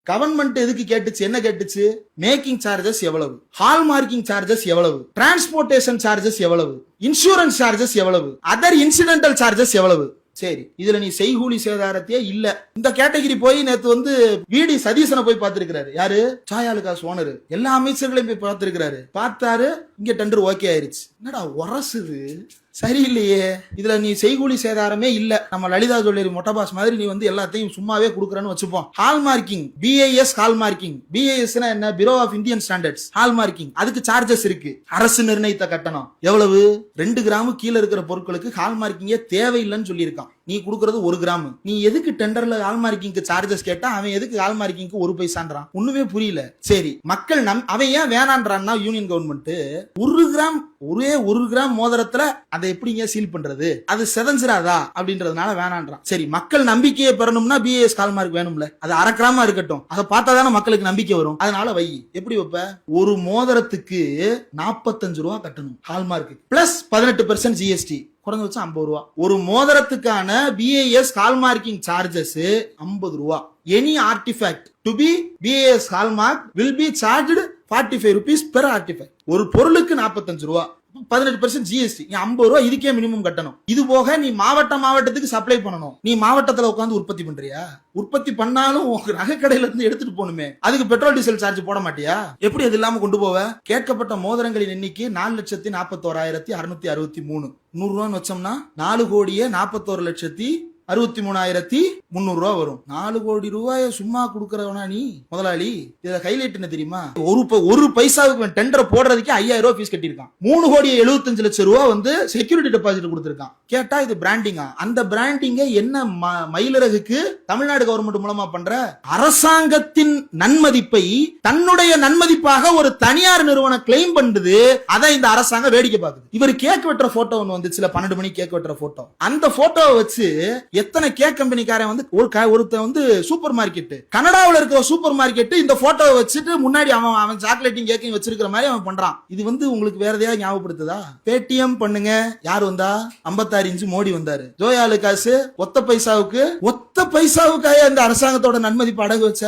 Government எதுக்கு கேட்டுச்சு? என்ன கேட்டுச்சு? மேக்கிங் சார்ஜஸ் எவ்வளவு, ஹால்மார்க்கிங் சார்ஜஸ் எவ்வளவு, டிரான்ஸ்போர்டேஷன் சார்ஜஸ் எவ்வளவு, இன்சூரன்ஸ் சார்ஜஸ் எவ்வளவு, அதர் இன்சிடென்டல் சார்ஜஸ் எவ்வளவு. சரி, இதுல நீ செய்கூலி சேதாரத்தையே இல்ல. இந்த கேட்டகரி போய் நேத்து விடி சதீசனை போய் பார்த்திருக்கிறாரு. யாரு? சாயாலுகாஸ் ஓனர். எல்லா அமைச்சர்களையும் போய் பார்த்திருக்கிறாரு. பார்த்தாரு, இங்க டெண்டர் ஓகே ஆயிருச்சு. என்னடா உரசுது, சரியில்லையே. இதுல நீ செய்கூலி சேதாரமே இல்ல. நம்ம லலிதா ஜுவல்லரி மொட்டபாஸ் மாதிரி நீ எல்லாத்தையும் சும்மாவே கொடுக்குறன்னு வச்சுப்போம். Hallmarking, BIS hallmarking. பிஐஎஸ் என்ன? Bureau of Indian standards. Hallmarking அதுக்கு சார்ஜஸ் இருக்கு. அரசு நிர்ணயித்த கட்டணம் எவ்வளவு? 2 கிராம் கீழே இருக்கிற பொருட்களுக்கு ஹால்மார்க்கிங்கே தேவையில்லைன்னு சொல்லியிருக்கான். நீ கொடுக்கறது 1 கிராம். நீ எதுக்கு டெண்டர்ல ஹால்மார்க்கிங்க்கு சார்ஜஸ் கேட்டா அவன் எதுக்கு ஹால்மார்க்கிங்க்கு 1 பைசான்றான்? ஒண்ணுமே புரியல. சரி, மக்கள் அவன் ஏன் வேணான்றான்னா யூனியன் கவர்மெண்ட் 1 கிராம் ஒரே 1 கிராம் மோதிரத்துல அதை எப்படிங்க சீல் பண்றது? அது செதஞ்சிராதா அப்படின்றதுனால வேணான்றான். சரி, மக்கள் நம்பிக்கையை பெறணும்னா பிஏஎஸ் ஹால்மார்க் வேணும்ல. அது 1/2 கிராமா இருக்கட்டும். அதை பார்த்தா தானே மக்களுக்கு நம்பிக்கை வரும். அதனால வை. எப்படி வைப்ப? ஒரு மோதிரத்துக்கு 45 ரூபா கட்டணும் ஹால்மார்க் பிளஸ் 18% ஜிஎஸ்டி, குறைஞ்சபட்சம் 50 ரூபா. ஒரு மோதிரத்துக்கான பிஏஎஸ் ஹால்மார்க்கிங் சார்ஜஸ் 50 ரூபா. Any artifact to be BAS hallmark will be charged 45 rupees per artifact. ஒரு பொருளுக்கு 45 ரூபா, 18% ஜிஎஸ்டி, 50 ரூபா இதுக்கே மினிமம் கட்டணும். இது போக நீ மாவட்டத்துக்கு சப்ளை பண்ணணும். நீ மாவட்டத்துல உட்காந்து உற்பத்தி பண்றியா? உற்பத்தி பண்ணாலும் நகை கடையில இருந்து எடுத்துட்டு போகணுமே. அதுக்கு பெட்ரோல் டீசல் சார்ஜ் போட மாட்டியா? எப்படி அது இல்லாம கொண்டு போவ? கேட்கப்பட்ட மோதிரங்களின் எண்ணிக்கை 4,41,663. 100 ரூபான்னு வச்சோம்னா 4,41,63,300 ரூபா வரும். 4 கோடி ரூபாய சும்மா கொடுக்கறவனா நீ முதலாளி? இதுல ஹைலைட் என்ன தெரியுமா? ஒரு பைசாவுக்கு டெண்டர் போடுறதுக்கு 5,000 ரூபாய் ஃபீஸ் கட்டியிருக்கான். 3,75,00,000 ரூபா செக்யூரிட்டி டெபாசிட் கொடுத்திருக்கான். கேட்டா இது பிராண்டிங்கா? அந்த பிராண்டிங்க என்ன மயிலரகுக்கு தமிழ்நாடு கவர்மெண்ட் மூலமா பண்ற? அரசாங்கத்தின் நன்மதிப்பை தன்னுடைய நன்மதிப்பாக ஒரு தனியார் நிறுவனம் கிளைம் பண்ணுது. அதை இந்த அரசாங்கம் வேடிக்கை பார்க்குது. இவர் கேக் வெட்டுற போட்டோ ஒன்று வந்துச்சுல, 12 மணி கேக் வெட்டுற போட்டோ. அந்த போட்டோவை வச்சு எத்தனை கேக் கம்பெனிக்காரன் ஒருத்தன் சூப்பர் மார்க்கெட், கனடாவில் இருக்கிற சூப்பர் மார்க்கெட் இந்த போட்டோவை வச்சுட்டு முன்னாடி அவன் சாக்லேட்டிங் கேக்கையும் வச்சிருக்கிற மாதிரி அவன் பண்றான். இது உங்களுக்கு வேற எதையாவது ஞாபகப்படுத்துதா? பேடிஎம் பண்ணுங்க. யார் வந்தா? 56 இன்ச்சு மோடி வந்தாரு. ஜோயா லுகாஸ் ஒத்த பைசாவுக்காக இந்த அரசாங்கத்தோட நன்மதிப்பு அடகு வச்ச